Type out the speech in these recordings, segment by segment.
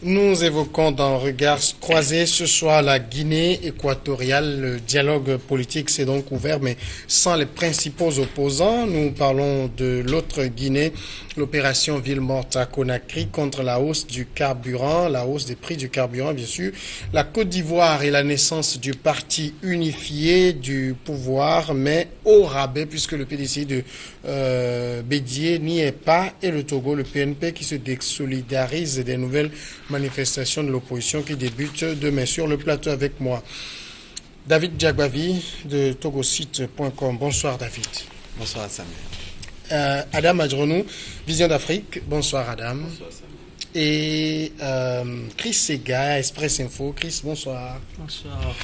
Nous évoquons dans Regards croisés ce soir la Guinée équatoriale. Le dialogue politique s'est donc ouvert, mais sans les principaux opposants. Nous parlons de l'autre Guinée, l'opération Ville morte à Conakry contre la hausse du carburant, la hausse des prix du carburant, bien sûr. La Côte d'Ivoire et la naissance du parti unifié du pouvoir, mais au rabais, puisque le PDC de Bédier n'y est pas, et le Togo, le PNP, qui se désolidarise des nouvelles manifestation de l'opposition qui débute demain sur le plateau avec moi. David Diagbavi de togosite.com. Bonsoir David. Bonsoir Samuel. Adam Adjonou, Vision d'Afrique. Bonsoir Adam. Bonsoir Samuel. Et Chris Sega, Express Info. Chris, bonsoir. Bonsoir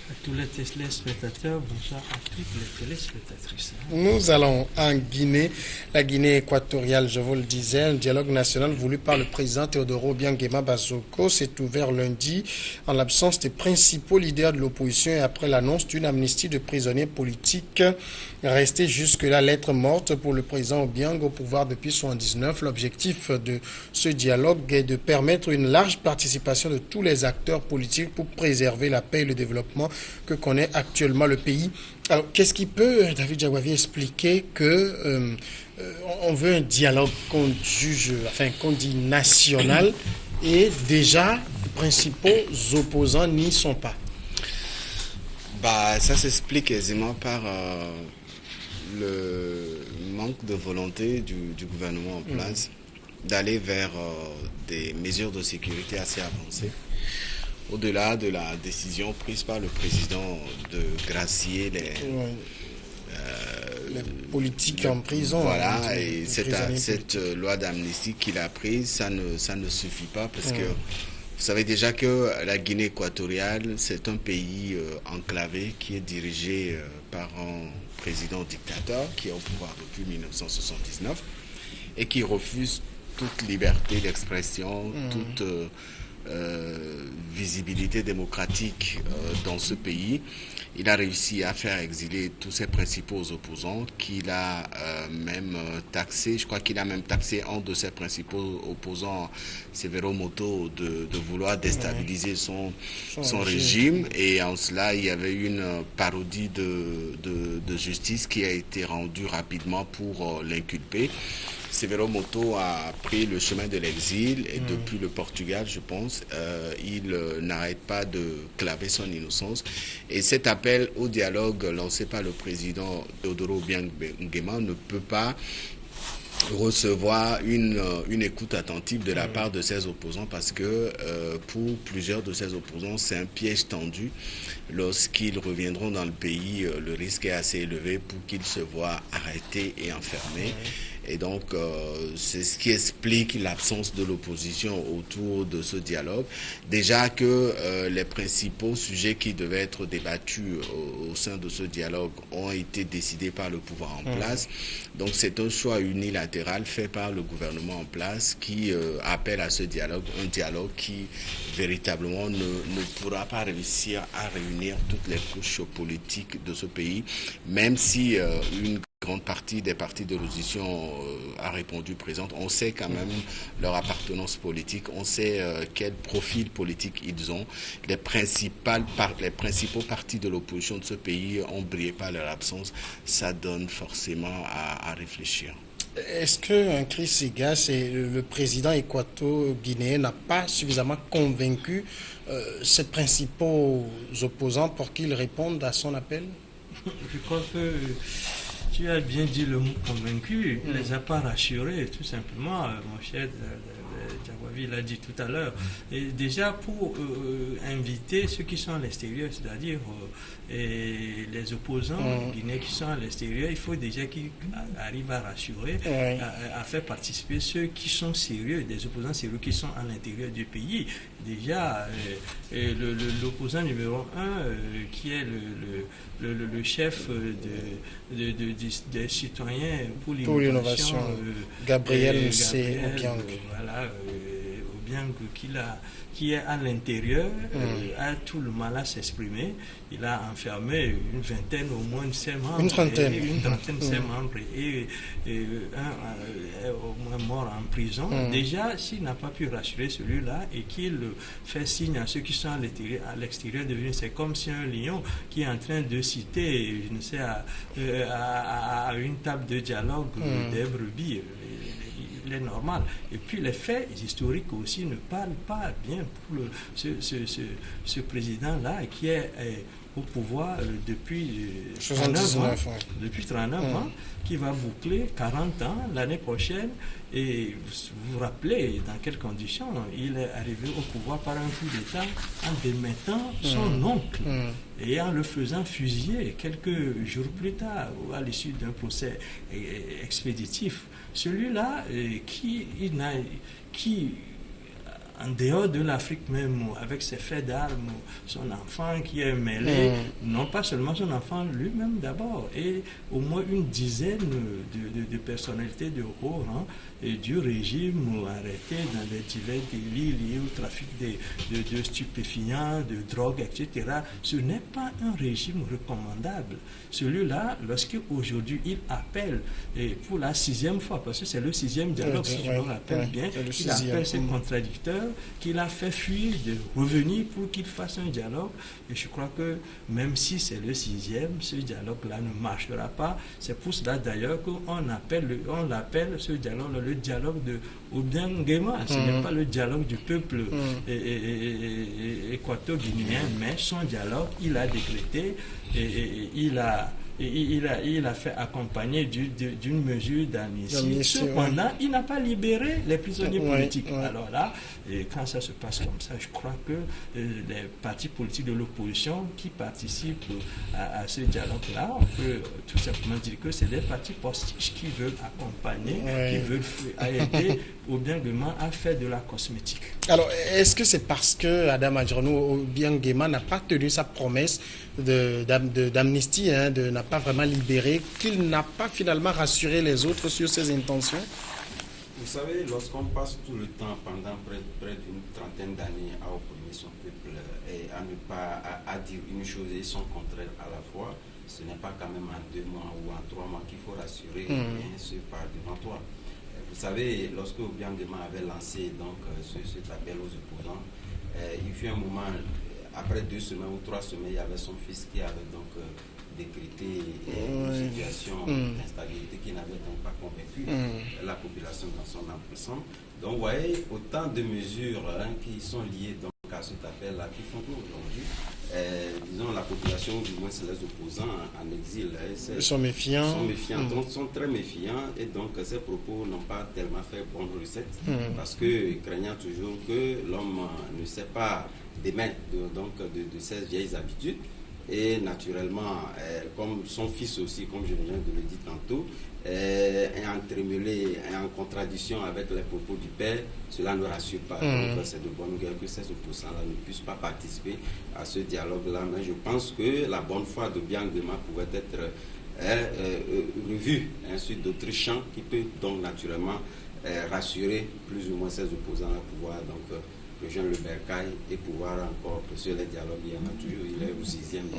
à tous les téléspectateurs, bonsoir à toutes les téléspectatrices. Nous allons en Guinée, la Guinée équatoriale, je vous le disais, un dialogue national voulu par le président Teodoro Obiang Bazoko s'est ouvert lundi en l'absence des principaux leaders de l'opposition et après l'annonce d'une amnistie de prisonniers politiques restés jusque-là lettre morte pour le président Obiang au pouvoir depuis 1979. L'objectif de ce dialogue est de permettre une large participation de tous les acteurs politiques pour préserver la paix et le développement que connaît actuellement le pays. Alors, qu'est-ce qui peut, David Diagbavi, expliquer que on veut un dialogue qu'on juge, enfin qu'on dit national, et déjà les principaux opposants n'y sont pas? Ça s'explique aisément par le manque de volonté du gouvernement en place d'aller vers des mesures de sécurité assez avancées. Au-delà de la décision prise par le président de gracier les politiques en prison. Voilà, et cette loi d'amnistie qu'il a prise, ça ne suffit pas parce que vous savez déjà que la Guinée équatoriale, c'est un pays enclavé qui est dirigé par un président dictateur qui est au pouvoir depuis 1979 et qui refuse toute liberté d'expression, toute visibilité démocratique dans ce pays. Il a réussi à faire exiler tous ses principaux opposants qu'il a même taxé. Je crois qu'il a même taxé un de ses principaux opposants, Severo Moto, de vouloir déstabiliser son régime. Et en cela, il y avait une parodie de justice qui a été rendue rapidement pour l'inculper. Severo Moto a pris le chemin de l'exil et depuis le Portugal, je pense, il n'arrête pas de claver son innocence. Et cet appel au dialogue lancé par le président Teodoro Obiang ne peut pas recevoir une écoute attentive de la part de ses opposants parce que pour plusieurs de ses opposants, c'est un piège tendu. Lorsqu'ils reviendront dans le pays, le risque est assez élevé pour qu'ils se voient arrêtés et enfermés. Et donc, c'est ce qui explique l'absence de l'opposition autour de ce dialogue. Déjà que les principaux sujets qui devaient être débattus au sein de ce dialogue ont été décidés par le pouvoir en place. Donc, c'est un choix unilatéral fait par le gouvernement en place qui appelle à ce dialogue, un dialogue qui véritablement ne pourra pas réussir à réunir toutes les couches politiques de ce pays, même si une grande partie des partis de l'opposition a répondu présente. On sait quand même leur appartenance politique, on sait quel profil politique ils ont. Les principaux partis de l'opposition de ce pays ont brillé par leur absence. Ça donne forcément à réfléchir. Est-ce que Chris Segas, le président équato-guinéen, n'a pas suffisamment convaincu ses principaux opposants pour qu'ils répondent à son appel? Je crois que tu as bien dit le mot convaincu, il ne les a pas rassurés, tout simplement, mon cher Diagbavi l'a dit tout à l'heure. Et déjà pour inviter ceux qui sont à l'extérieur, c'est-à-dire les opposants guinéens qui sont à l'extérieur, il faut déjà qu'ils arrivent à rassurer, à faire participer ceux qui sont sérieux, des opposants sérieux qui sont à l'intérieur du pays. Déjà, l'opposant numéro 1, qui est le chef des citoyens pour l'innovation, Gabriel C. Obiang. Voilà, Obiang qui est à l'intérieur, a tout le mal à s'exprimer. Il a enfermé une vingtaine au moins de ses membres. Une trentaine de ses membres et un au moins mort en prison. Déjà, s'il n'a pas pu rassurer celui-là et qu'il fait signe à ceux qui sont à l'extérieur de lui, c'est comme si un lion qui est en train de citer, je ne sais, à une table de dialogue des brebis. Il est normal. Et puis les faits historiques aussi ne parlent pas bien pour ce président-là qui est au pouvoir depuis 39 ans, depuis 39 ans, qui va boucler 40 ans l'année prochaine. Et vous vous rappelez dans quelles conditions il est arrivé au pouvoir par un coup d'État en démettant son oncle et en le faisant fusiller quelques jours plus tard à l'issue d'un procès expéditif. Celui-là qui en dehors de l'Afrique même, avec ses faits d'armes, son enfant qui est mêlé, non pas seulement son enfant lui-même d'abord, et au moins une dizaine de personnalités de haut rang du régime arrêtées dans des divers délits liés au trafic de stupéfiants, de drogue, etc. Ce n'est pas un régime recommandable. Celui-là, lorsqu'aujourd'hui il appelle, et pour la 6e fois, parce que c'est le 6e dialogue, si je me rappelle bien, il appelle ses contradicteurs, qu'il a fait fuir, de revenir pour qu'il fasse un dialogue. Et je crois que même si c'est le 6e, ce dialogue-là ne marchera pas. C'est pour cela d'ailleurs qu'on l'appelle ce dialogue le dialogue de Obiang Nguema. Ce n'est pas le dialogue du peuple équato-guinéen, mais son dialogue, il a décrété et il a fait accompagner d'une mesure d'amnistie. Cependant, il n'a pas libéré les prisonniers politiques. Alors là, quand ça se passe comme ça, je crois que les partis politiques de l'opposition qui participent à ce dialogue-là, on peut tout simplement dire que c'est des partis postiches qui veulent accompagner, qui veulent aider Obiang Nguema à faire de la cosmétique. Alors, est-ce que c'est parce que Adama Adjaranou Obiang Nguema n'a pas tenu sa promesse d'amnistie, n'a pas vraiment libéré, qu'il n'a pas finalement rassuré les autres sur ses intentions? Vous savez, lorsqu'on passe tout le temps pendant près d'une trentaine d'années à opprimer son peuple et à ne pas à dire une chose et son contraire à la fois, ce n'est pas quand même en 2 mois ou en 3 mois qu'il faut rassurer ceux par devant toi. Vous savez, lorsque Obiang Nguema avait lancé donc cet appel aux opposants, il fut un moment, après 2 semaines ou 3 semaines, il y avait son fils qui avait donc décrété une situation d'instabilité qui n'avait donc pas convaincu la population dans son ensemble. Donc vous voyez, autant de mesures qui sont liées donc à cet appel-là qui font qu'aujourd'hui, disons la population, du moins c'est les opposants en exil, ils sont méfiants. Donc sont très méfiants et donc ces propos n'ont pas tellement fait bonne recette parce que craignant toujours que l'homme ne sait pas démettre de ses vieilles habitudes. Et naturellement, comme son fils aussi, comme je viens de le dire tantôt, est entremêlé, est en contradiction avec les propos du père, cela ne rassure pas. Donc c'est de bonne guerre que ces opposants-là ne puissent pas participer à ce dialogue-là. Mais je pense que la bonne foi d'Obiang Nguema pouvait être revue sur d'autres champs qui peuvent donc naturellement rassurer plus ou moins ces opposants-là, pouvoir donc rejoindre le bercail et pouvoir encore poursuivre les dialogues. Il y en a toujours, il est au 6e,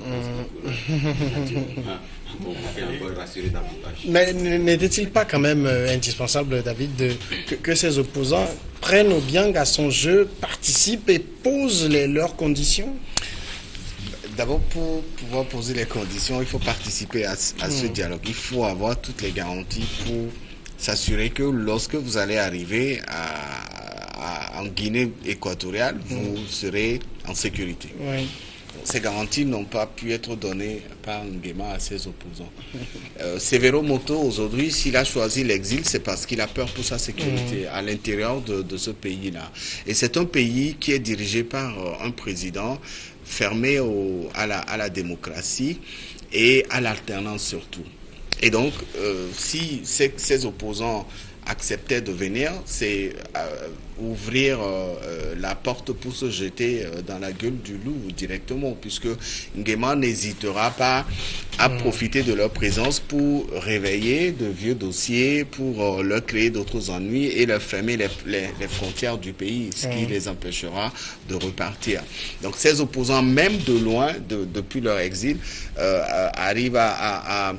donc encore rassurer davantage. Mais n'était-il pas quand même indispensable, David, que ces opposants prennent Obiang à son jeu, participent et posent leurs conditions? D'abord, pour pouvoir poser les conditions, il faut participer à ce dialogue. Il faut avoir toutes les garanties pour s'assurer que lorsque vous allez arriver en Guinée équatoriale, vous serez en sécurité. Ces garanties n'ont pas pu être données par Nguema à ses opposants. Severo Moto, aujourd'hui, s'il a choisi l'exil, c'est parce qu'il a peur pour sa sécurité à l'intérieur de ce pays-là. Et c'est un pays qui est dirigé par un président fermé à la démocratie et à l'alternance surtout. Et donc, si ces opposants acceptait de venir, c'est ouvrir la porte pour se jeter dans la gueule du loup directement, puisque Nguema n'hésitera pas à profiter de leur présence pour réveiller de vieux dossiers, pour leur créer d'autres ennuis et leur fermer les frontières du pays, ce qui les empêchera de repartir. Donc ces opposants, même de loin, depuis leur exil, arrivent à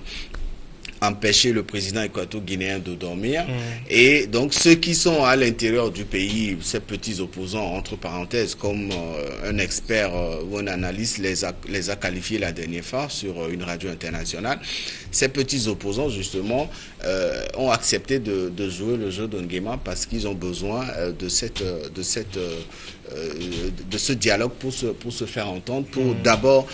empêcher le président équato-guinéen de dormir. Et donc ceux qui sont à l'intérieur du pays, ces petits opposants, entre parenthèses, comme un expert ou un analyste les a qualifiés la dernière fois sur une radio internationale, ces petits opposants justement ont accepté de jouer le jeu de Nguema parce qu'ils ont besoin de ce dialogue pour se faire entendre, pour d'abord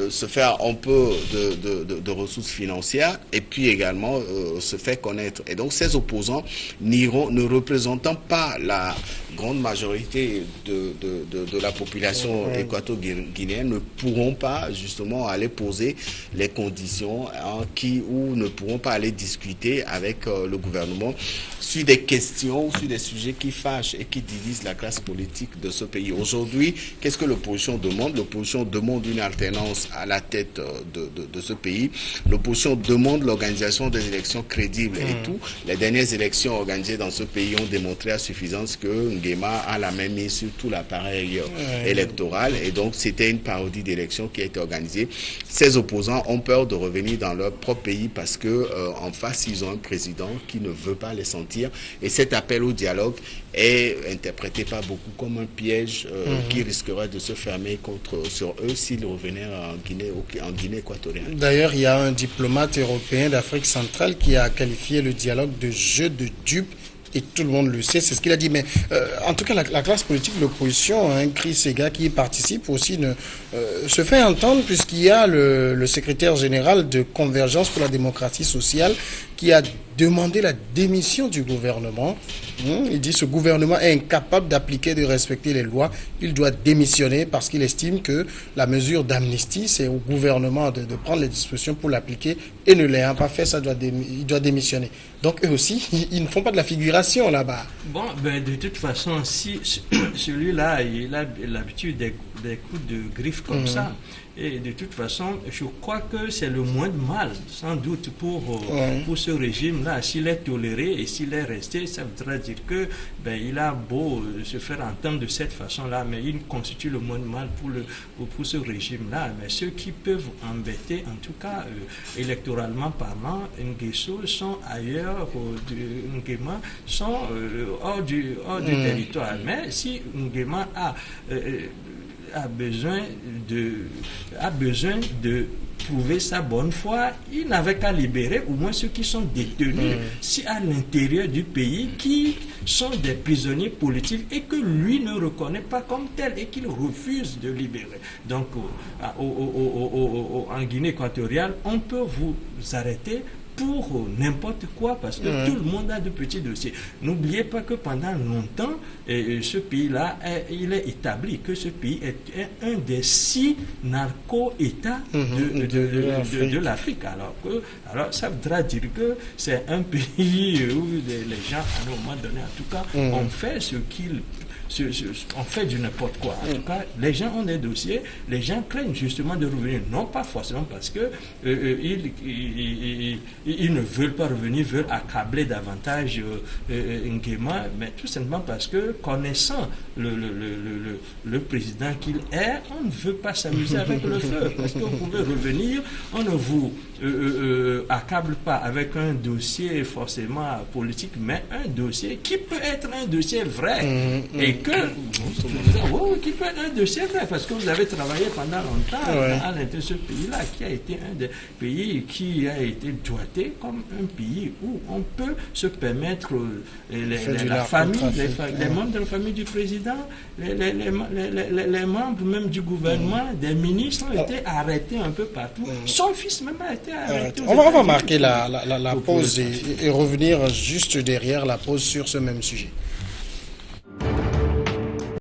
se faire un peu de ressources financières et puis également se faire connaître. Et donc ces opposants ne représentant pas la grande majorité de la population équato-guinéenne ne pourront pas justement aller poser les conditions ou ne pourront pas aller discuter avec le gouvernement sur des questions, sur des sujets qui fâchent et qui divisent la classe politique de ce pays. Aujourd'hui, qu'est-ce que l'opposition demande? L'opposition demande une alternance à la tête de ce pays. L'opposition demande l'organisation des élections crédibles et tout. Les dernières élections organisées dans ce pays ont démontré à suffisance que Nguema a la main mise sur tout l'appareil électoral et donc c'était une parodie d'élection qui a été organisée. Ces opposants ont peur de revenir dans leur propre pays parce que en face, ils ont un président qui ne veut pas les sentir. Et cet appel au dialogue est interprété par beaucoup comme un piège qui risquerait de se fermer sur eux s'ils revenaient en Guinée équatoriale. D'ailleurs, il y a un diplomate européen d'Afrique centrale qui a qualifié le dialogue de jeu de dupes. Et tout le monde le sait, c'est ce qu'il a dit. Mais en tout cas, la classe politique, l'opposition, Chris Sega, qui y participe aussi, se fait entendre puisqu'il y a le secrétaire général de Convergence pour la démocratie sociale qui a demandé la démission du gouvernement. Il dit que ce gouvernement est incapable d'appliquer et de respecter les lois. Il doit démissionner parce qu'il estime que la mesure d'amnistie, c'est au gouvernement de prendre les dispositions pour l'appliquer et ne l'ayant pas fait, il doit démissionner. Donc eux aussi, ils ne font pas de la figuration là-bas. Bon, ben, de toute façon, si celui-là, il a l'habitude des coups de griffe comme ça, et de toute façon, je crois que c'est le moins de mal, sans doute, pour ce régime-là. S'il est toléré et s'il est resté, ça voudra dire que il a beau se faire entendre de cette façon-là, mais il constitue le moins de mal pour ce régime-là. Mais ceux qui peuvent embêter, en tout cas, électoralement parlant, Nguesso sont ailleurs, Nguema sont hors du territoire. Mais si Nguema a besoin de prouver sa bonne foi, il n'avait qu'à libérer au moins ceux qui sont détenus si à l'intérieur du pays, qui sont des prisonniers politiques et que lui ne reconnaît pas comme tel et qu'il refuse de libérer. Donc en Guinée équatoriale, on peut vous arrêter pour n'importe quoi, parce que tout le monde a de petits dossiers. N'oubliez pas que pendant longtemps, ce pays-là, il est établi que ce pays est un des 6 narco-États de l'Afrique. Alors ça voudra dire que c'est un pays où les gens, à un moment donné, en tout cas, ont fait ce qu'ils... on fait du n'importe quoi. En tout cas, les gens ont des dossiers, les gens craignent justement de revenir, non pas forcément parce que ils ne veulent pas revenir, veulent accabler davantage Nguema, mais tout simplement parce que, connaissant le président qu'il est, on ne veut pas s'amuser avec le feu, parce que vous pouvez revenir, on ne vous accable pas avec un dossier forcément politique, mais un dossier qui peut être un dossier vrai, et qui peut être un dossier vrai, parce que vous avez travaillé pendant longtemps à l'intérieur de ce pays-là, qui a été un des pays qui a été doigté comme un pays où on peut se permettre la famille, les membres de la famille du président, les membres même du gouvernement, des ministres ont été arrêtés un peu partout. Son fils même a été arrêté. On va marquer la pause et revenir juste derrière la pause sur ce même sujet.